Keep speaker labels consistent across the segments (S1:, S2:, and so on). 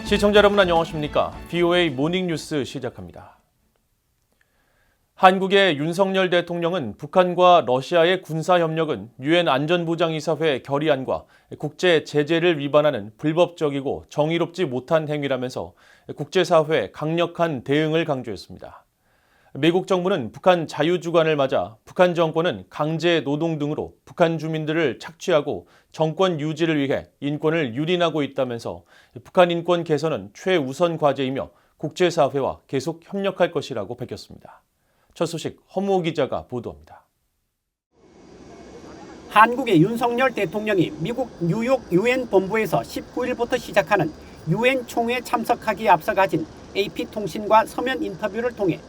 S1: 시청자 여러분 안녕하십니까? BOA 모닝뉴스 시작합니다. 한국의 윤석열 대통령은 북한과 러시아의 군사협력은 유엔 안전보장이사회 결의안과 국제 제재를 위반하는 불법적이고 정의롭지 못한 행위라면서 국제사회에 강력한 대응을 강조했습니다. 미국 정부는 북한 자유주간을 맞아 북한 정권은 강제 노동 등으로 북한 주민들을 착취하고 정권 유지를 위해 인권을 유린하고 있다면서 북한 인권 개선은 최우선 과제이며 국제사회와 계속 협력할 것이라고 밝혔습니다. 첫 소식 허무호 기자가 보도합니다.
S2: 한국의 윤석열 대통령이 미국 뉴욕 유엔 본부에서 19일부터 시작하는 유엔 총회에 참석하기에 앞서 가진 AP통신과 서면 인터뷰를 통해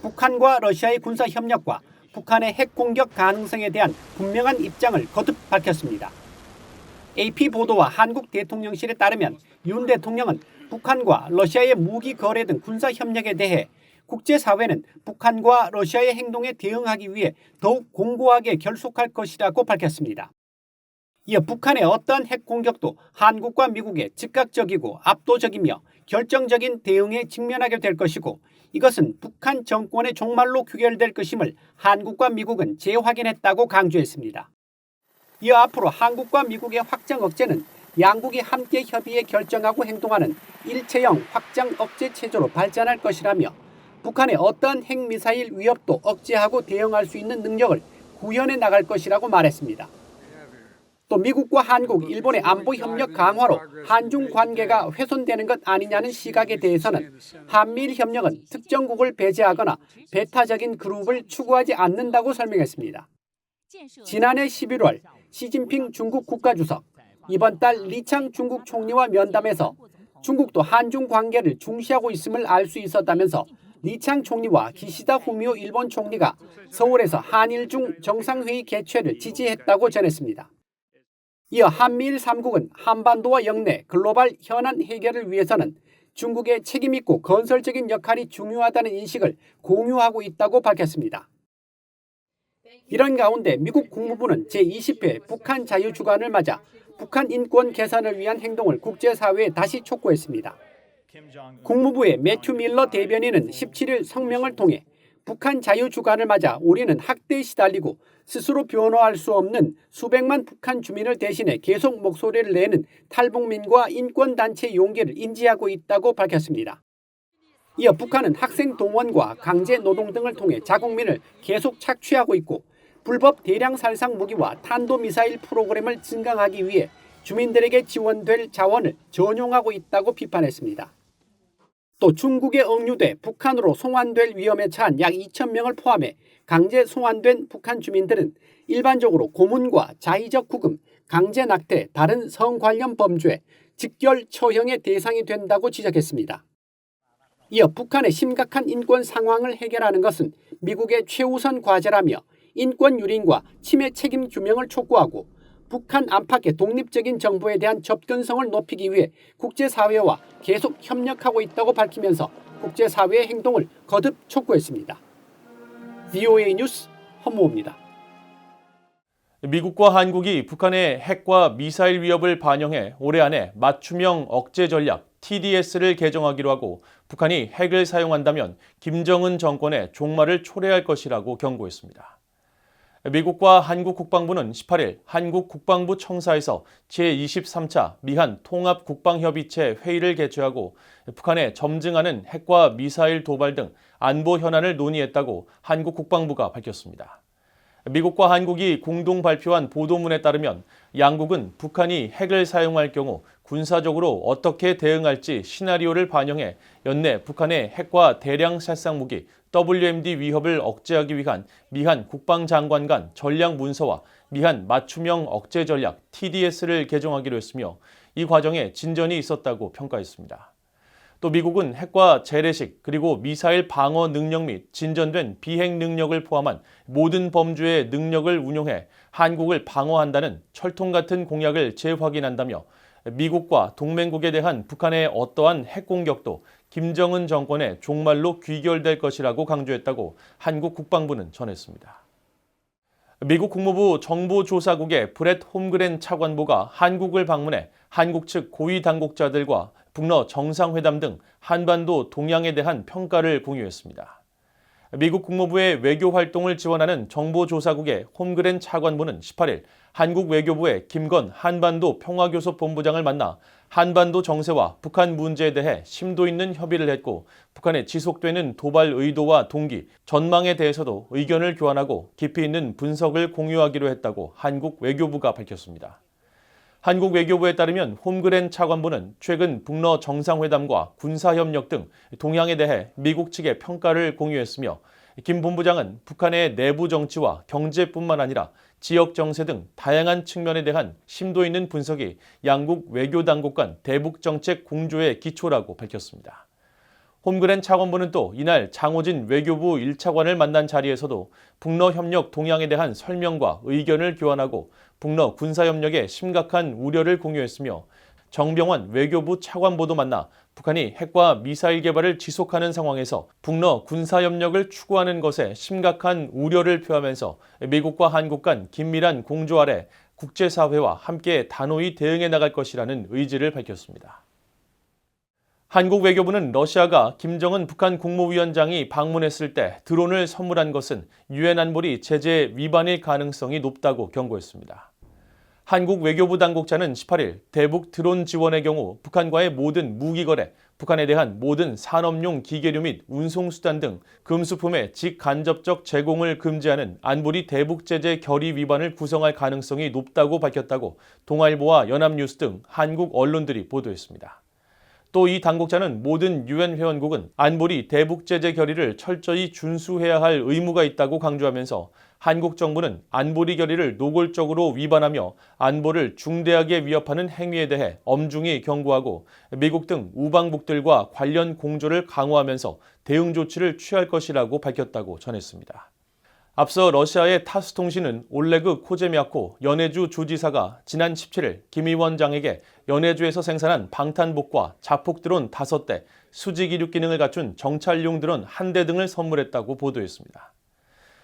S2: 북한과 러시아의 군사협력과 북한의 핵공격 가능성에 대한 분명한 입장을 거듭 밝혔습니다. AP 보도와 한국 대통령실에 따르면 윤 대통령은 북한과 러시아의 무기 거래 등 군사협력에 대해 국제사회는 북한과 러시아의 행동에 대응하기 위해 더욱 공고하게 결속할 것이라고 밝혔습니다. 이어 북한의 어떠한 핵공격도 한국과 미국의 즉각적이고 압도적이며 결정적인 대응에 직면하게 될 것이고 이것은 북한 정권의 종말로 귀결될 것임을 한국과 미국은 재확인했다고 강조했습니다. 이어 앞으로 한국과 미국의 확장 억제는 양국이 함께 협의해 결정하고 행동하는 일체형 확장 억제 체제로 발전할 것이라며 북한의 어떠한 핵미사일 위협도 억제하고 대응할 수 있는 능력을 구현해 나갈 것이라고 말했습니다. 또 미국과 한국, 일본의 안보 협력 강화로 한중 관계가 훼손되는 것 아니냐는 시각에 대해서는 한미일 협력은 특정국을 배제하거나 배타적인 그룹을 추구하지 않는다고 설명했습니다. 지난해 11월 시진핑 중국 국가주석, 이번 달 리창 중국 총리와 면담에서 중국도 한중 관계를 중시하고 있음을 알 수 있었다면서 리창 총리와 기시다 후미오 일본 총리가 서울에서 한일 중 정상회의 개최를 지지했다고 전했습니다. 이어 한미일 3국은 한반도와 영내 글로벌 현안 해결을 위해서는 중국의 책임있고 건설적인 역할이 중요하다는 인식을 공유하고 있다고 밝혔습니다. 이런 가운데 미국 국무부는 제20회 북한 자유주간을 맞아 북한 인권 개선을 위한 행동을 국제사회에 다시 촉구했습니다. 국무부의 매튜 밀러 대변인은 17일 성명을 통해 북한 자유주간을 맞아 우리는 학대에 시달리고 스스로 변호할 수 없는 수백만 북한 주민을 대신해 계속 목소리를 내는 탈북민과 인권단체의 용기를 인지하고 있다고 밝혔습니다. 이어 북한은 학생 동원과 강제 노동 등을 통해 자국민을 계속 착취하고 있고 불법 대량 살상 무기와 탄도미사일 프로그램을 증강하기 위해 주민들에게 지원될 자원을 전용하고 있다고 비판했습니다. 또 중국에 억류돼 북한으로 송환될 위험에 처한 약 2,000명을 포함해 강제 송환된 북한 주민들은 일반적으로 고문과 자의적 구금, 강제 낙태, 다른 성 관련 범죄, 직결 처형의 대상이 된다고 지적했습니다. 이어 북한의 심각한 인권 상황을 해결하는 것은 미국의 최우선 과제라며 인권 유린과 침해 책임 규명을 촉구하고 북한 안팎의 독립적인 정부에 대한 접근성을 높이기 위해 국제사회와 계속 협력하고 있다고 밝히면서 국제사회의 행동을 거듭 촉구했습니다. BOA 뉴스 허무호입니다.
S1: 미국과 한국이 북한의 핵과 미사일 위협을 반영해 올해 안에 맞춤형 억제 전략 TDS를 개정하기로 하고 북한이 핵을 사용한다면 김정은 정권의 종말을 초래할 것이라고 경고했습니다. 미국과 한국 국방부는 18일 한국 국방부 청사에서 제23차 미한 통합국방협의체 회의를 개최하고 북한의 점증하는 핵과 미사일 도발 등 안보 현안을 논의했다고 한국 국방부가 밝혔습니다. 미국과 한국이 공동 발표한 보도문에 따르면 양국은 북한이 핵을 사용할 경우 군사적으로 어떻게 대응할지 시나리오를 반영해 연내 북한의 핵과 대량 살상 무기 WMD 위협을 억제하기 위한 미한 국방장관 간 전략 문서와 미한 맞춤형 억제 전략 TDS를 개정하기로 했으며 이 과정에 진전이 있었다고 평가했습니다. 또 미국은 핵과 재래식 그리고 미사일 방어 능력 및 진전된 비핵 능력을 포함한 모든 범주의 능력을 운용해 한국을 방어한다는 철통 같은 공약을 재확인한다며 미국과 동맹국에 대한 북한의 어떠한 핵 공격도 김정은 정권의 종말로 귀결될 것이라고 강조했다고 한국 국방부는 전했습니다. 미국 국무부 정보조사국의 브렛 홈그렌 차관보가 한국을 방문해 한국 측 고위 당국자들과 북러 정상회담 등 한반도 동향에 대한 평가를 공유했습니다. 미국 국무부의 외교 활동을 지원하는 정보조사국의 홈그랜 차관보는 18일 한국 외교부의 김건 한반도 평화교섭본부장을 만나 한반도 정세와 북한 문제에 대해 심도 있는 협의를 했고 북한의 지속되는 도발 의도와 동기, 전망에 대해서도 의견을 교환하고 깊이 있는 분석을 공유하기로 했다고 한국 외교부가 밝혔습니다. 한국 외교부에 따르면 홈그랜 차관보는 최근 북러 정상회담과 군사협력 등 동향에 대해 미국 측의 평가를 공유했으며 김 본부장은 북한의 내부 정치와 경제뿐만 아니라 지역 정세 등 다양한 측면에 대한 심도 있는 분석이 양국 외교당국 간 대북 정책 공조의 기초라고 밝혔습니다. 홈그랜 차관보는 또 이날 장호진 외교부 1차관을 만난 자리에서도 북러 협력 동향에 대한 설명과 의견을 교환하고 북러 군사협력에 심각한 우려를 공유했으며 정병원 외교부 차관보도 만나 북한이 핵과 미사일 개발을 지속하는 상황에서 북러 군사협력을 추구하는 것에 심각한 우려를 표하면서 미국과 한국 간 긴밀한 공조 아래 국제사회와 함께 단호히 대응해 나갈 것이라는 의지를 밝혔습니다. 한국 외교부는 러시아가 김정은 북한 국무위원장이 방문했을 때 드론을 선물한 것은 유엔 안보리 제재 위반일 가능성이 높다고 경고했습니다. 한국 외교부 당국자는 18일 대북 드론 지원의 경우 북한과의 모든 무기 거래, 북한에 대한 모든 산업용 기계류 및 운송수단 등 금수품의 직간접적 제공을 금지하는 안보리 대북 제재 결의 위반을 구성할 가능성이 높다고 밝혔다고 동아일보와 연합뉴스 등 한국 언론들이 보도했습니다. 또 이 당국자는 모든 유엔 회원국은 안보리 대북 제재 결의를 철저히 준수해야 할 의무가 있다고 강조하면서 한국 정부는 안보리 결의를 노골적으로 위반하며 안보를 중대하게 위협하는 행위에 대해 엄중히 경고하고 미국 등 우방국들과 관련 공조를 강화하면서 대응 조치를 취할 것이라고 밝혔다고 전했습니다. 앞서 러시아의 타스통신은 올레그 코제미아코 연해주 주지사가 지난 17일 김 위원장에게 연해주에서 생산한 방탄복과 자폭 드론 5대, 수직 이륙 기능을 갖춘 정찰용 드론 1대 등을 선물했다고 보도했습니다.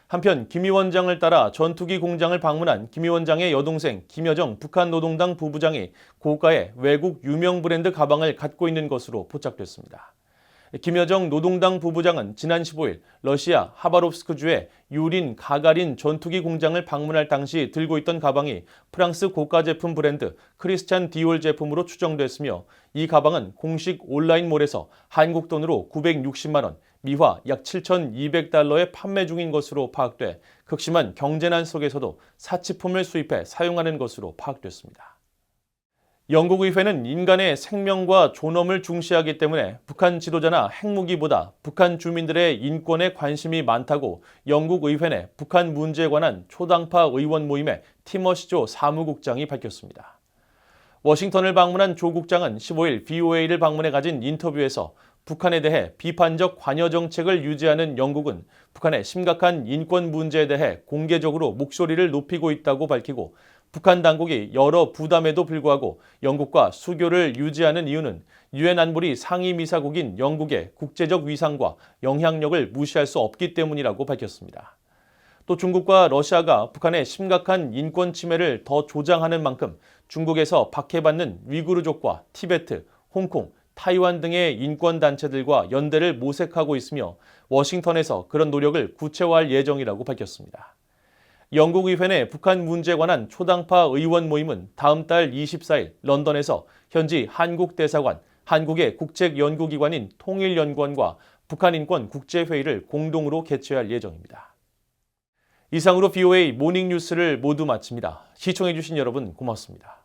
S1: 한편 김 위원장을 따라 전투기 공장을 방문한 김 위원장의 여동생 김여정 북한 노동당 부부장이 고가의 외국 유명 브랜드 가방을 갖고 있는 것으로 포착됐습니다. 김여정 노동당 부부장은 지난 15일 러시아 하바롭스크주의 유린 가가린 전투기 공장을 방문할 당시 들고 있던 가방이 프랑스 고가 제품 브랜드 크리스찬 디올 제품으로 추정됐으며 이 가방은 공식 온라인몰에서 한국 돈으로 960만 원, 미화 약 7,200달러에 판매 중인 것으로 파악돼 극심한 경제난 속에서도 사치품을 수입해 사용하는 것으로 파악됐습니다. 영국 의회는 인간의 생명과 존엄을 중시하기 때문에 북한 지도자나 핵무기보다 북한 주민들의 인권에 관심이 많다고 영국 의회 내 북한 문제에 관한 초당파 의원 모임의 티머시조 사무국장이 밝혔습니다. 워싱턴을 방문한 조 국장은 15일 VOA를 방문해 가진 인터뷰에서 북한에 대해 비판적 관여 정책을 유지하는 영국은 북한의 심각한 인권 문제에 대해 공개적으로 목소리를 높이고 있다고 밝히고 북한 당국이 여러 부담에도 불구하고 영국과 수교를 유지하는 이유는 유엔 안보리 상임이사국인 영국의 국제적 위상과 영향력을 무시할 수 없기 때문이라고 밝혔습니다. 또 중국과 러시아가 북한의 심각한 인권 침해를 더 조장하는 만큼 중국에서 박해받는 위구르족과 티베트, 홍콩, 타이완 등의 인권단체들과 연대를 모색하고 있으며 워싱턴에서 그런 노력을 구체화할 예정이라고 밝혔습니다. 영국 의회 내 북한 문제에 관한 초당파 의원 모임은 다음 달 24일 런던에서 현지 한국 대사관, 한국의 국책연구기관인 통일연구원과 북한인권 국제회의를 공동으로 개최할 예정입니다. 이상으로 VOA 모닝뉴스를 모두 마칩니다. 시청해주신 여러분 고맙습니다.